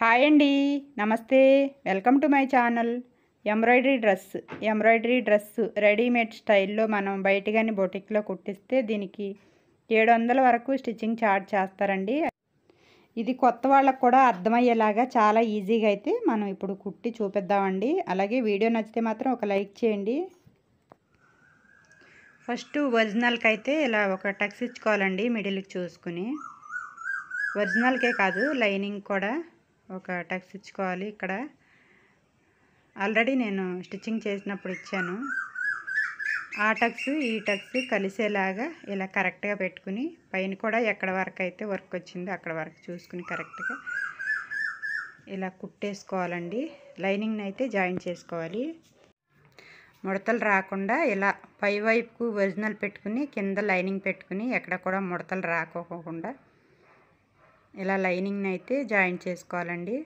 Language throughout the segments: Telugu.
హాయ్ అండి, నమస్తే. Welcome to my channel. Embroidery dress readymade స్టైల్లో మనం బయట కానీ బొటిక్లో కుట్టిస్తే దీనికి 700 వరకు స్టిచ్చింగ్ ఛార్జ్ చేస్తారండి. ఇది కొత్త వాళ్ళకు కూడా అర్థమయ్యేలాగా చాలా ఈజీగా అయితే మనం ఇప్పుడు కుట్టి చూపిద్దామండి. అలాగే వీడియో నచ్చితే మాత్రం ఒక లైక్ చేయండి. ఫస్ట్ ఒరిజినల్కి అయితే ఇలా ఒక టక్స్ ఇచ్చుకోవాలండి, మిడిల్కి చూసుకుని. ఒరిజినల్కే కాదు, లైనింగ్ కూడా ఒక టక్స్ ఇచ్చుకోవాలి. ఇక్కడ ఆల్రెడీ నేను స్టిచ్చింగ్ చేసినప్పుడు ఇచ్చాను. ఆ టక్స్ ఈ టక్స్ కలిసేలాగా ఇలా కరెక్ట్గా పెట్టుకుని పైన కూడా ఎక్కడ వరకు అయితే వర్క్ వచ్చిందో అక్కడ వరకు చూసుకుని కరెక్ట్గా ఇలా కుట్టేసుకోవాలండి. లైనింగ్ని అయితే జాయిన్ చేసుకోవాలి. ముడతలు రాకుండా ఇలా పై వైపుకు ఒరిజినల్ పెట్టుకుని కింద లైనింగ్ పెట్టుకుని ఎక్కడ కూడా ముడతలు రాకోకుండా ఇలా లైనింగ్ని అయితే జాయిన్ చేసుకోవాలండి.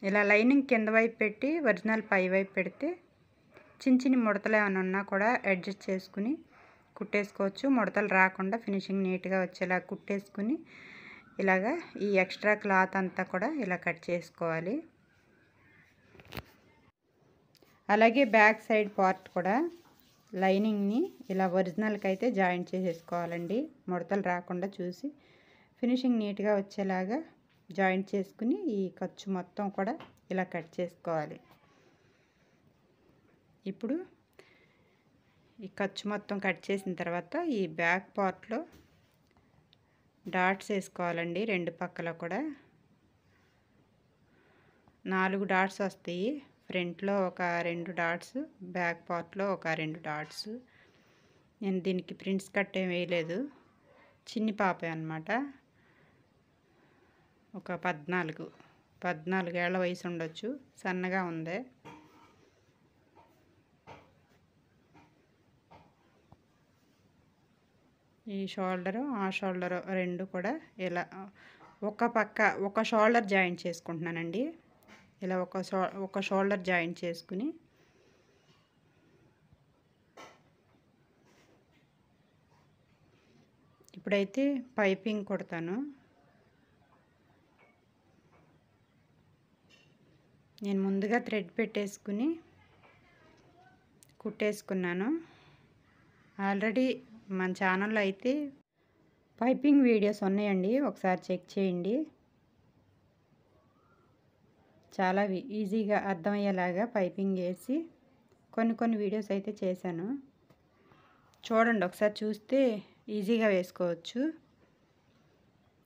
ఇలా లైనింగ్ కింద వైపు పెట్టి ఒరిజినల్ పై వైపు పెడితే చిన్న ముడతలు ఏమైనా ఉన్నా కూడా అడ్జస్ట్ చేసుకుని కుట్టేసుకోవచ్చు. ముడతలు రాకుండా ఫినిషింగ్ నీట్గా వచ్చేలా కుట్టేసుకుని ఇలాగా ఈ ఎక్స్ట్రా క్లాత్ అంతా కూడా ఇలా కట్ చేసుకోవాలి. అలాగే బ్యాక్ సైడ్ పార్ట్ కూడా లైనింగ్ని ఇలా ఒరిజినల్కి అయితే జాయిన్ చేసేసుకోవాలండి. ముడతలు రాకుండా చూసి ఫినిషింగ్ నీట్గా వచ్చేలాగా జాయింట్ చేసుకుని ఈ ఖర్చు మొత్తం కూడా ఇలా కట్ చేసుకోవాలి. ఇప్పుడు ఈ ఖర్చు మొత్తం కట్ చేసిన తర్వాత ఈ బ్యాక్ పార్ట్లో డాట్స్ వేసుకోవాలండి. రెండు పక్కల కూడా 4 డాట్స్ వస్తాయి. ఫ్రంట్లో ఒక 2 డాట్స్, బ్యాక్ పార్ట్లో ఒక 2 డాట్స్. నేను దీనికి ప్రింట్స్ కట్ ఏం వేయలేదు, చిన్ని పాపే అన్నమాట. ఒక 14 ఏళ్ల వయసు ఉండొచ్చు, సన్నగా ఉంది. ఈ షోల్డరు ఆ షోల్డరు రెండు కూడా ఇలా ఒక షోల్డర్ జాయింట్ చేసుకుంటున్నానండి. ఇలా ఒక షోల్డర్ జాయింట్ చేసుకుని ఇప్పుడైతే పైపింగ్ కుడతాను. నేను ముందుగా థ్రెడ్ పెట్టేసుకుని కుట్టేసుకున్నాను. ఆల్రెడీ మన ఛానల్లో అయితే పైపింగ్ వీడియోస్ ఉన్నాయండి, ఒకసారి చెక్ చేయండి. చాలా ఈజీగా అర్థమయ్యేలాగా పైపింగ్ వేసి కొన్ని వీడియోస్ అయితే చేశాను. చూడండి, ఒకసారి చూస్తే ఈజీగా వేసుకోవచ్చు.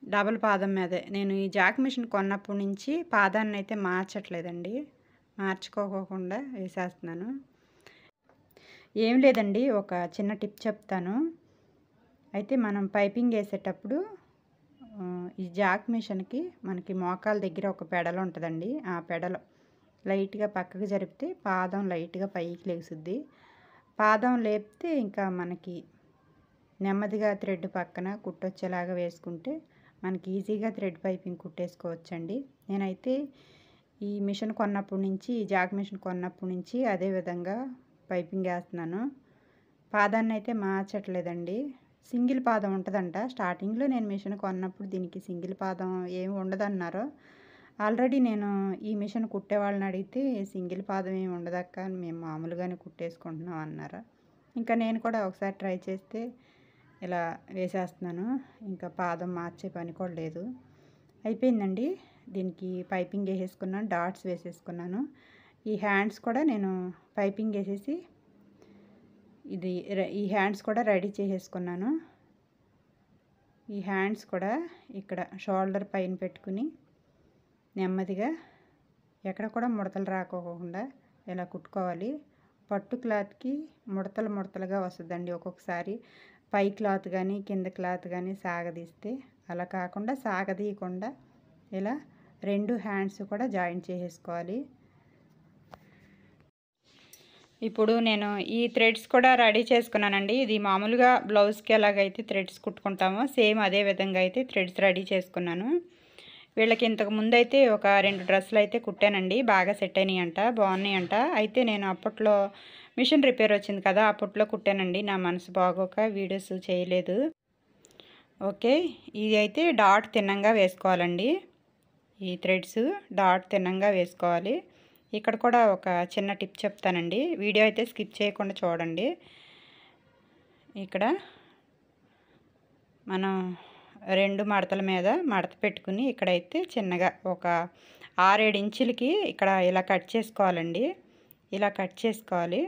డబల్ పాదం మీదే నేను ఈ జాక్ మిషన్ కొన్నప్పటి నుంచి పాదాన్ని అయితే మార్చట్లేదండి, మార్చుకోకుండా వేసేస్తున్నాను. ఏం లేదండి, ఒక చిన్న టిప్ చెప్తాను. అయితే మనం పైపింగ్ వేసేటప్పుడు ఈ జాక్ మిషన్కి మనకి మోకాల దగ్గర ఒక పెడలు ఉంటుందండి. ఆ పెడలు లైట్గా పక్కకు జరిపితే పాదం లైట్గా పైకి లేగుస్తుంది. పాదం లేపితే ఇంకా మనకి నెమ్మదిగా థ్రెడ్ పక్కన కుట్టొచ్చేలాగా వేసుకుంటే మనకి ఈజీగా థ్రెడ్ పైపింగ్ కుట్టేసుకోవచ్చండి. నేనైతే ఈ మిషన్ కొన్నప్పటి నుంచి, ఈ జాక్ మిషన్ కొన్నప్పటి నుంచి అదే విధంగా పైపింగ్ వేస్తున్నాను. పాదాన్ని అయితే మార్చట్లేదండి. సింగిల్ పాదం ఉంటుందంట. స్టార్టింగ్లో నేను మిషన్ కొన్నప్పుడు దీనికి సింగిల్ పాదం ఏమి ఉండదన్నారు. ఆల్రెడీ నేను ఈ మిషన్ కుట్టే వాళ్ళని అడిగితే సింగిల్ పాదం ఏమి ఉండదక్క, మేము మామూలుగానే కుట్టేసుకుంటున్నాం అన్నారు. ఇంకా నేను కూడా ఒకసారి ట్రై చేస్తే ఇలా వేసేస్తున్నాను. ఇంకా పాదం మార్చే పని కూడా లేదు. అయిపోయిందండి. దీనికి పైపింగ్ వేసేసుకున్నాను, డాట్స్ వేసేసుకున్నాను. ఈ హ్యాండ్స్ కూడా నేను పైపింగ్ వేసేసి ఈ హ్యాండ్స్ కూడా రెడీ చేసేసుకున్నాను. ఈ హ్యాండ్స్ కూడా ఇక్కడ షోల్డర్ పైన పెట్టుకుని నెమ్మదిగా ఎక్కడ కూడా ముడతలు రాకోకుండా ఇలా కుట్టుకోవాలి. పట్టు క్లాత్కి ముడతలుగా వస్తుందండి ఒక్కొక్కసారి. పై క్లాత్ కానీ కింద క్లాత్ కానీ సాగదీస్తే, అలా కాకుండా సాగదీయకుండా ఇలా 2 హ్యాండ్స్ కూడా జాయింట్ చేసేసుకోవాలి. ఇప్పుడు నేను ఈ థ్రెడ్స్ కూడా రెడీ చేసుకున్నానండి. ఇది మామూలుగా బ్లౌజ్కి ఎలాగైతే థ్రెడ్స్ కుట్టుకుంటామో సేమ్ అదే విధంగా అయితే థ్రెడ్స్ రెడీ చేసుకున్నాను. వీళ్ళకి ఇంతకు ముందు అయితే ఒక 2 డ్రెస్సులు అయితే కుట్టానండి, బాగా సెట్ అయినాయి అంట, బాగున్నాయి అంట. అయితే నేను అప్పట్లో మిషన్ రిపేర్ వచ్చింది కదా, అప్పట్లో కుట్టానండి. నా మనసు బాగోక వీడియోస్ చేయలేదు. ఓకే, ఇది అయితే డాట్ తిన్నంగా వేసుకోవాలండి. ఈ థ్రెడ్స్ డాట్ తిన్నంగా వేసుకోవాలి. ఇక్కడ కూడా ఒక చిన్న టిప్ చెప్తానండి, వీడియో అయితే స్కిప్ చేయకుండా చూడండి. ఇక్కడ మనం 2 మడతల మీద మడత పెట్టుకుని ఇక్కడైతే చిన్నగా ఒక 6-7 ఇంచులకి ఇక్కడ ఇలా కట్ చేసుకోవాలండి. ఇలా కట్ చేసుకోవాలి.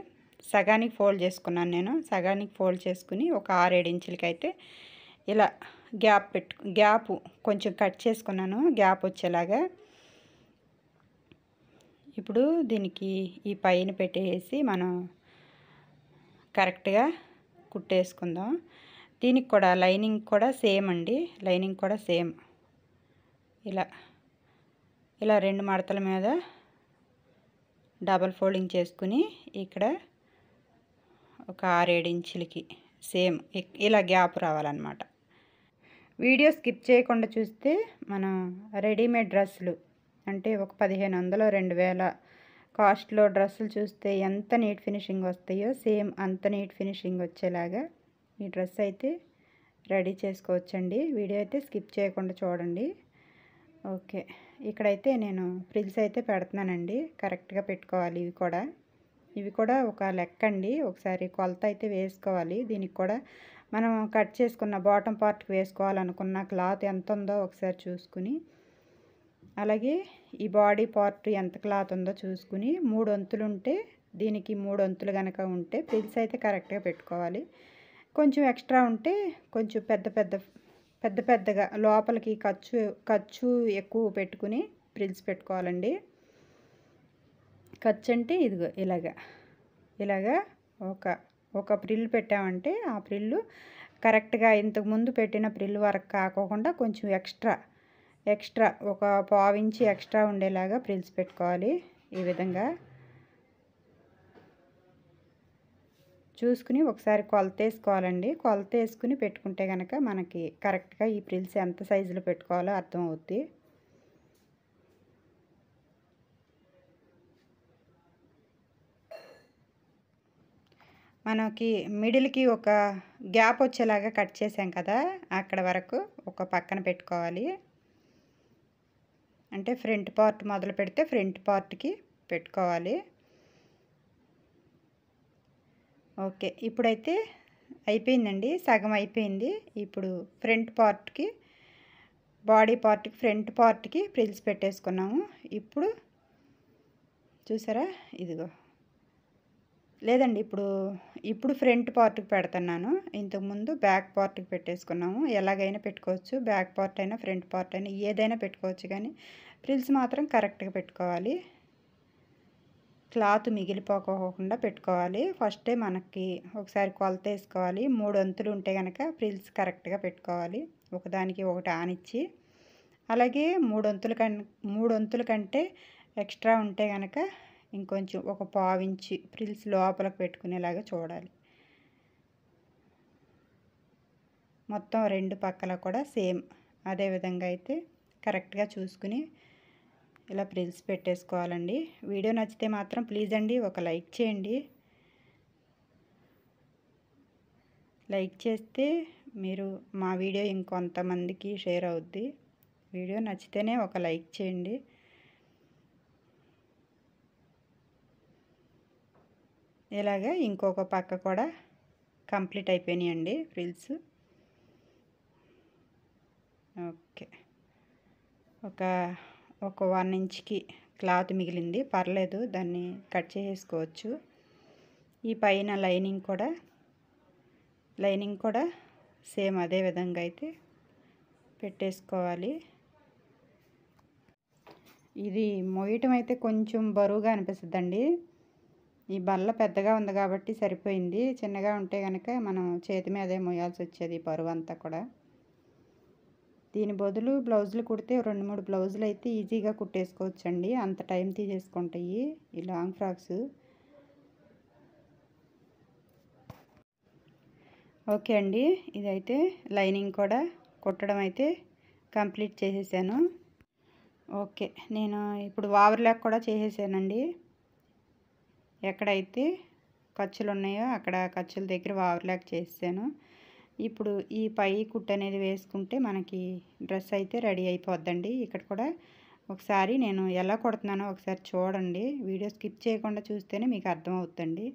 సగానికి ఫోల్డ్ చేసుకున్నాను నేను. సగానికి ఫోల్డ్ చేసుకుని ఒక 6-7 ఇంచులకి అయితే ఇలా గ్యాప్ కొంచెం కట్ చేసుకున్నాను, గ్యాప్ వచ్చేలాగా. ఇప్పుడు దీనికి ఈ పైన పెట్టేసి మనం కరెక్ట్గా కుట్టేసుకుందాం. దీనికి కూడా లైనింగ్ కూడా సేమ్ అండి, లైనింగ్ కూడా సేమ్. ఇలా 2 మడతల మీద డబల్ ఫోల్డింగ్ చేసుకుని ఇక్కడ ఒక 6-7 ఇంచులకి సేమ్ ఇలా గ్యాప్ రావాలన్నమాట. వీడియో స్కిప్ చేయకుండా చూస్తే మనం రెడీమేడ్ డ్రెస్సులు అంటే ఒక 1500-2000 కాస్ట్లో డ్రెస్సులు చూస్తే ఎంత నీట్ ఫినిషింగ్ వస్తాయో సేమ్ అంత నీట్ ఫినిషింగ్ వచ్చేలాగా ఈ డ్రెస్ అయితే రెడీ చేసుకోవచ్చండి. వీడియో అయితే స్కిప్ చేయకుండా చూడండి. ఓకే, ఇక్కడైతే నేను ఫ్రిల్స్ అయితే పెడుతున్నానండి. కరెక్ట్గా పెట్టుకోవాలి. ఇవి కూడా ఒక లెక్క అండి. ఒకసారి కొలత అయితే వేసుకోవాలి. దీనికి కూడా మనం కట్ చేసుకున్న బాటమ్ పార్ట్కి వేసుకోవాలనుకున్న క్లాత్ ఎంత ఉందో ఒకసారి చూసుకుని, అలాగే ఈ బాడీ పార్ట్ ఎంత క్లాత్ ఉందో చూసుకుని 3 వంతులు ఉంటే దీనికి 3 వంతులు కనుక ఉంటే ఫ్రిల్స్ అయితే కరెక్ట్గా పెట్టుకోవాలి. కొంచెం ఎక్స్ట్రా ఉంటే కొంచెం పెద్దగా లోపలికి ఖర్చు ఎక్కువ పెట్టుకుని ఫ్రిల్స్ పెట్టుకోవాలండి. ఖర్చు అంటే ఇదిగో ఇలాగా ఒక ప్రిల్ పెట్టామంటే ఆ ప్రిల్లు కరెక్ట్గా ఇంతకుముందు పెట్టిన ప్రిల్ వరకు కాకోకుండా కొంచెం ఎక్స్ట్రా ఒక 1/2 ఇంచు ఎక్స్ట్రా ఉండేలాగా ప్రిల్స్ పెట్టుకోవాలి. ఈ విధంగా చూసుకుని ఒకసారి కొలత వేసుకోవాలండి. కొలత వేసుకుని పెట్టుకుంటే కనుక మనకి కరెక్ట్గా ఈ ప్రిల్స్ ఎంత సైజులో పెట్టుకోవాలో అర్థమవుద్ది. మనకి మిడిల్కి ఒక గ్యాప్ వచ్చేలాగా కట్ చేసాం కదా, అక్కడ వరకు ఒక పక్కన పెట్టుకోవాలి. అంటే ఫ్రంట్ పార్ట్ మొదలు పెడితే ఫ్రంట్ పార్ట్కి పెట్టుకోవాలి. ఓకే, ఇప్పుడైతే అయిపోయిందండి, సగం అయిపోయింది. ఇప్పుడు ఫ్రంట్ పార్ట్కి బాడీ పార్ట్కి ఫ్రంట్ పార్ట్కి ఫ్రిల్స్ పెట్టేసుకున్నాము. చూసారా, ఇదిగో లేదండి, ఇప్పుడు ఫ్రంట్ పార్ట్కి పెడుతున్నాను. ఇంతకుముందు బ్యాక్ పార్ట్కి పెట్టేసుకున్నాము. ఎలాగైనా పెట్టుకోవచ్చు, బ్యాక్ పార్ట్ అయినా ఫ్రంట్ పార్ట్ అయినా ఏదైనా పెట్టుకోవచ్చు, కానీ ఫ్రిల్స్ మాత్రం కరెక్ట్గా పెట్టుకోవాలి. క్లాత్ మిగిలిపోకుండా పెట్టుకోవాలి. ఫస్టే మనకి ఒకసారి కొలత వేసుకోవాలి. 3 వంతులు ఉంటే కనుక ఫ్రిల్స్ కరెక్ట్గా పెట్టుకోవాలి, ఒకదానికి ఒకటి ఆనిచ్చి. అలాగే 3 వంతుల కంటే ఎక్స్ట్రా ఉంటే కనుక ఇంకొంచెం ఒక 1/2 ఇంచు ఫ్రిల్స్ లోపలికి పెట్టుకునేలాగా చూడాలి. మొత్తం 2 పక్కల కూడా సేమ్ అదే విధంగా అయితే కరెక్ట్గా చూసుకుని ఇలా ఫ్రిల్స్ పెట్టేసుకోవాలండి. వీడియో నచ్చితే మాత్రం ప్లీజ్ అండి ఒక లైక్ చేయండి. లైక్ చేస్తే మీరు మా వీడియో ఇంకొంతమందికి షేర్ అవుద్ది. వీడియో నచ్చితేనే ఒక లైక్ చేయండి. ఇలాగా ఇంకొక పక్క కూడా కంప్లీట్ అయిపోయినాయండి ఫ్రిల్స్. ఓకే, ఒక 1 ఇంచ్కి క్లాత్ మిగిలింది, పర్లేదు, దాన్ని కట్ చేసుకోవచ్చు. ఈ పైన లైనింగ్ కూడా సేమ్ అదే విధంగా అయితే పెట్టేసుకోవాలి. ఇది మోయటం అయితే కొంచెం బరువుగా అనిపిస్తుందండి. ఈ బల్ల పెద్దగా ఉంది కాబట్టి సరిపోయింది. చిన్నగా ఉంటే కనుక మనం చేతి మీదే మోయాల్సి వచ్చేది బరువు అంతా కూడా. దీని బదులు బ్లౌజులు కుడితే 2-3 బ్లౌజులు అయితే ఈజీగా కుట్టేసుకోవచ్చండి, అంత టైం తీసేసుకుంటాయి ఈ లాంగ్ ఫ్రాక్స్. ఓకే అండి, ఇదైతే లైనింగ్ కూడా కుట్టడం అయితే కంప్లీట్ చేసేసాను. ఓకే, నేను ఇప్పుడు ఓవర్లాక్ కూడా చేసేసానండి. ఎక్కడైతే ఖర్చులు ఉన్నాయో అక్కడ ఖర్చుల దగ్గర ఓవర్లాక్ చేసాను. ఇప్పుడు ఈ పై కుట్టు అనేది వేసుకుంటే మనకి డ్రెస్ అయితే రెడీ అయిపోద్దండి. ఇక్కడ కూడా ఒకసారి నేను ఎలా కుడుతున్నానో ఒకసారి చూడండి. వీడియో స్కిప్ చేయకుండా చూస్తేనే మీకు అర్థమవుతుందండి.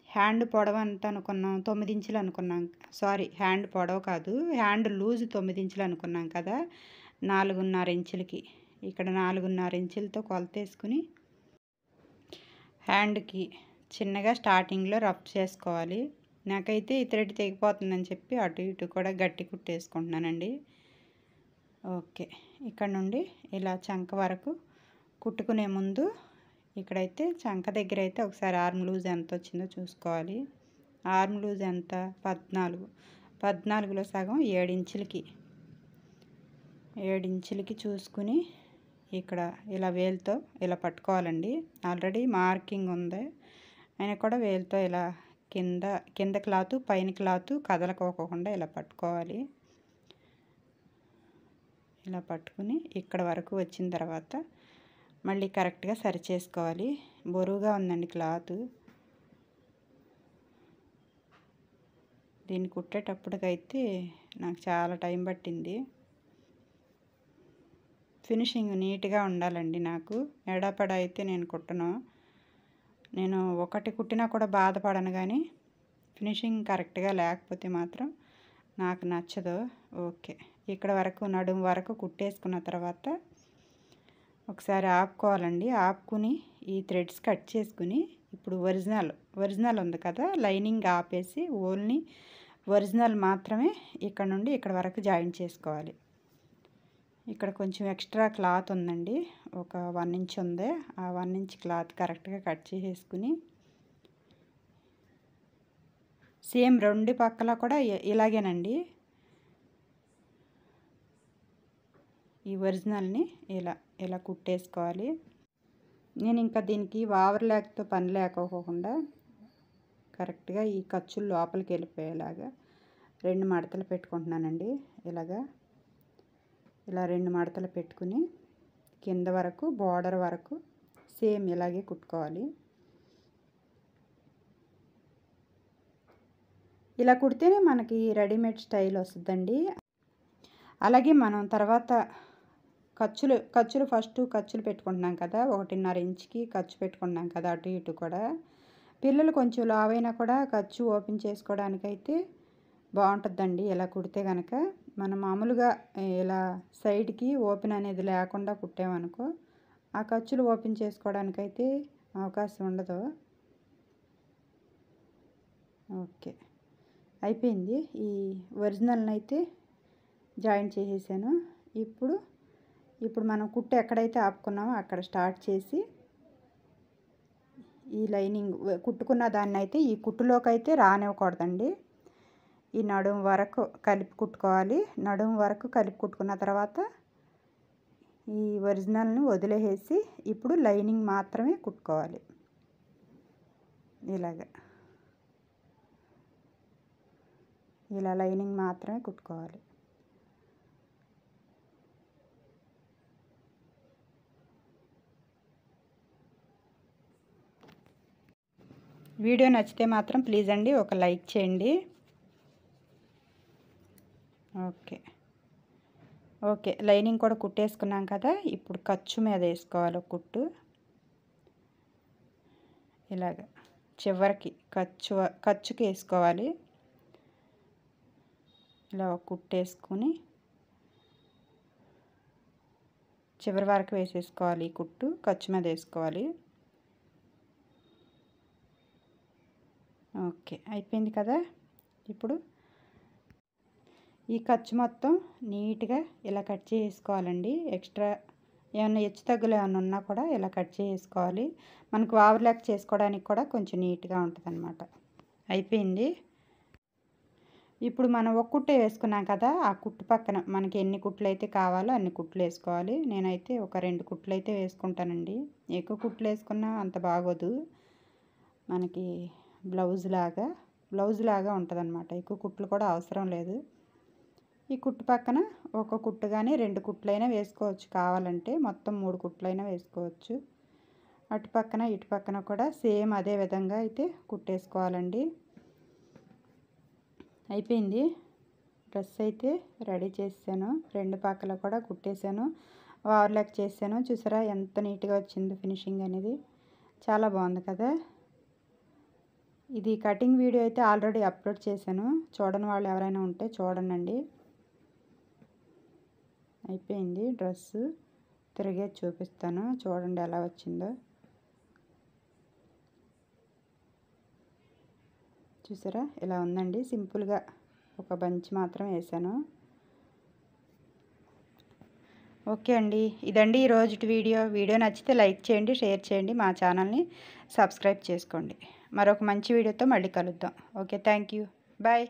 హ్యాండ్ పొడవు ఎంత అనుకున్నాం, 9 ఇంచులు అనుకున్నాం. సారీ, హ్యాండ్ పొడవు కాదు, హ్యాండ్ లూజ్ 9 ఇంచులు అనుకున్నాం కదా, 4.5 ఇంచులకి ఇక్కడ 4.5 ఇంచులతో కొలతేసుకుని హ్యాండ్కి చిన్నగా స్టార్టింగ్లో రఫ్ చేసుకోవాలి. నాకైతే ఈ థ్రెడ్ తెగిపోతుందని చెప్పి అటు ఇటు కూడా గట్టి కుట్టేసుకుంటున్నానండి. ఓకే, ఇక్కడ నుండి ఇలా చంక వరకు కుట్టుకునే ముందు ఇక్కడైతే చంక దగ్గర అయితే ఒకసారి ఆర్మ్ లూజ్ ఎంత వచ్చిందో చూసుకోవాలి. ఆర్మ్ లూజ్ ఎంత, 14లో సగం 7 ఇంచులకి 7 ఇంచులకి చూసుకుని ఇక్కడ ఇలా వేలుతో ఇలా పట్టుకోవాలండి. ఆల్రెడీ మార్కింగ్ ఉంది అయినా కూడా వేలుతో ఇలా కింద క్లాత్ పైన క్లాత్ కదలకోకుండా ఇలా పట్టుకోవాలి. ఇలా పట్టుకుని ఇక్కడ వరకు వచ్చిన తర్వాత మళ్ళీ కరెక్ట్గా సరి చేసుకోవాలి. బరువుగా ఉందండి క్లాత్. దీన్ని కుట్టేటప్పటికైతే నాకు చాలా టైం పట్టింది. ఫినిషింగ్ నీట్గా ఉండాలండి. నాకు ఎడాపెడ అయితే నేను కుట్టను. నేను ఒకటి కుట్టినా కూడా బాధపడను, కానీ ఫినిషింగ్ కరెక్ట్గా లేకపోతే మాత్రం నాకు నచ్చదు. ఓకే, ఇక్కడ వరకు నడుము వరకు కుట్టేసుకున్న తర్వాత ఒకసారి ఆపుకోవాలండి. ఆపుకుని ఈ థ్రెడ్స్ కట్ చేసుకుని ఇప్పుడు ఒరిజినల్ ఉంది కదా, లైనింగ్ ఆపేసి ఓన్లీ ఒరిజినల్ మాత్రమే ఇక్కడ నుండి ఇక్కడ వరకు జాయిన్ చేసుకోవాలి. ఇక్కడ కొంచెం ఎక్స్ట్రా క్లాత్ ఉందండి, ఒక 1 ఇంచ్ ఉంది. ఆ 1 ఇంచ్ క్లాత్ కరెక్ట్గా కట్ చేసేసుకుని సేమ్ రెండు పక్కల కూడా ఇలాగేనండి. ఈ ఒరిజినల్ని ఇలా కుట్టేసుకోవాలి. నేను ఇంకా దీనికి ఓవర్లాక్తో పని లేకోకుండా కరెక్ట్గా ఈ ఖర్చులు లోపలికి వెళ్ళిపోయేలాగా 2 మడతలు పెట్టుకుంటున్నానండి. ఇలా 2 మడతలు పెట్టుకుని కింద వరకు బోర్డర్ వరకు సేమ్ ఇలాగే కుట్టుకోవాలి. ఇలా కుడితేనే మనకి రెడీమేడ్ స్టైల్ వస్తుందండి. అలాగే మనం తర్వాత ఖర్చులు ఫస్ట్ ఖర్చులు పెట్టుకుంటున్నాం కదా, 1.5 ఇంచుకి ఖర్చు పెట్టుకుంటున్నాం కదా, అటు ఇటు కూడా పిల్లలు కొంచెం లావైనా కూడా ఖర్చు ఓపెన్ చేసుకోవడానికైతే బాగుంటుందండి. ఇలా కుడితే కనుక మనం మామూలుగా ఇలా సైడ్కి ఓపెన్ అనేది లేకుండా కుట్టామనుకో ఆ ఖర్చులు ఓపెన్ చేసుకోవడానికైతే అవకాశం ఉండదు. ఓకే, అయిపోయింది. ఈ ఒరిజినల్ని అయితే జాయిన్ చేసేసాను. ఇప్పుడు మనం కుట్టు ఎక్కడైతే ఆపుకున్నామో అక్కడ స్టార్ట్ చేసి ఈ లైనింగ్ కుట్టుకున్న దాన్ని అయితే ఈ కుట్టులోకి అయితే రానివ్వకూడదండి. ఈ నడుము వరకు కలిపి కుట్టుకోవాలి. నడుము వరకు కలిపి కుట్టుకున్న తర్వాత ఈ ఒరిజినల్ని వదిలేసి ఇప్పుడు లైనింగ్ మాత్రమే కుట్టుకోవాలి. ఇలా లైనింగ్ మాత్రమే కుట్టుకోవాలి. వీడియో నచ్చితే మాత్రం ప్లీజ్ అండి ఒక లైక్ చేయండి. ఓకే, లైనింగ్ కూడా కుట్టేసుకున్నాం కదా, ఇప్పుడు ఖర్చు మీద వేసుకోవాలి ఒక కుట్టు. ఇలాగ చివరికి ఖర్చుకి వేసుకోవాలి. ఇలా ఒక కుట్టేసుకుని చివరి వరకు వేసేసుకోవాలి. ఈ కుట్టు ఖర్చు మీద వేసుకోవాలి. ఓకే, అయిపోయింది కదా. ఇప్పుడు ఈ ఖర్చు మొత్తం నీట్గా ఇలా కట్ చేసుకోవాలండి. ఎక్స్ట్రా ఏమైనా హెచ్చు తగ్గులు ఏమైనా ఉన్నా కూడా ఇలా కట్ చేసుకోవాలి. మనకు ఓవర్లాక్ చేసుకోవడానికి కూడా కొంచెం నీట్గా ఉంటుంది అన్నమాట. అయిపోయింది. ఇప్పుడు మనం ఒక కుట్టే వేసుకున్నాం కదా, ఆ కుట్టు పక్కన మనకి ఎన్ని కుట్లు అయితే కావాలో అన్ని కుట్లు వేసుకోవాలి. నేనైతే ఒక 2 కుట్లు అయితే వేసుకుంటానండి. ఎక్కువ కుట్లు వేసుకున్నా అంత బాగోదు, మనకి బ్లౌజ్ లాగా ఉంటుంది అన్నమాట. ఎక్కువ కుట్లు కూడా అవసరం లేదు. ఈ కుట్టు పక్కన ఒక కుట్టు కానీ 2 కుట్లైనా వేసుకోవచ్చు, కావాలంటే మొత్తం 3 కుట్లైనా వేసుకోవచ్చు. అటు పక్కన ఇటు పక్కన కూడా సేమ్ అదే విధంగా అయితే కుట్టేసుకోవాలండి. అయిపోయింది. డ్రెస్ అయితే రెడీ చేసాను. 2 పక్కల కూడా కుట్టేశాను. ఓవర్లాక్ చేశాను. చూసారా ఎంత నీట్గా వచ్చిందో ఫినిషింగ్ అనేది. చాలా బాగుంది కదా. ఇది కటింగ్ వీడియో అయితే ఆల్రెడీ అప్లోడ్ చేశాను. చూడని వాళ్ళు ఎవరైనా ఉంటే చూడండి. అయిపోయింది డ్రెస్సు. తిరిగేది చూపిస్తాను. చూడండి ఎలా వచ్చిందో. చూసారా ఇలా ఉందండి. సింపుల్గా ఒక బంచ్ మాత్రం వేసాను. ఓకే అండి, ఇదండి ఈరోజు వీడియో నచ్చితే లైక్ చేయండి, షేర్ చేయండి, మా ఛానల్ని సబ్స్క్రైబ్ చేసుకోండి. మరొక మంచి వీడియోతో మళ్ళీ కలుద్దాం. Okay, thank you, bye.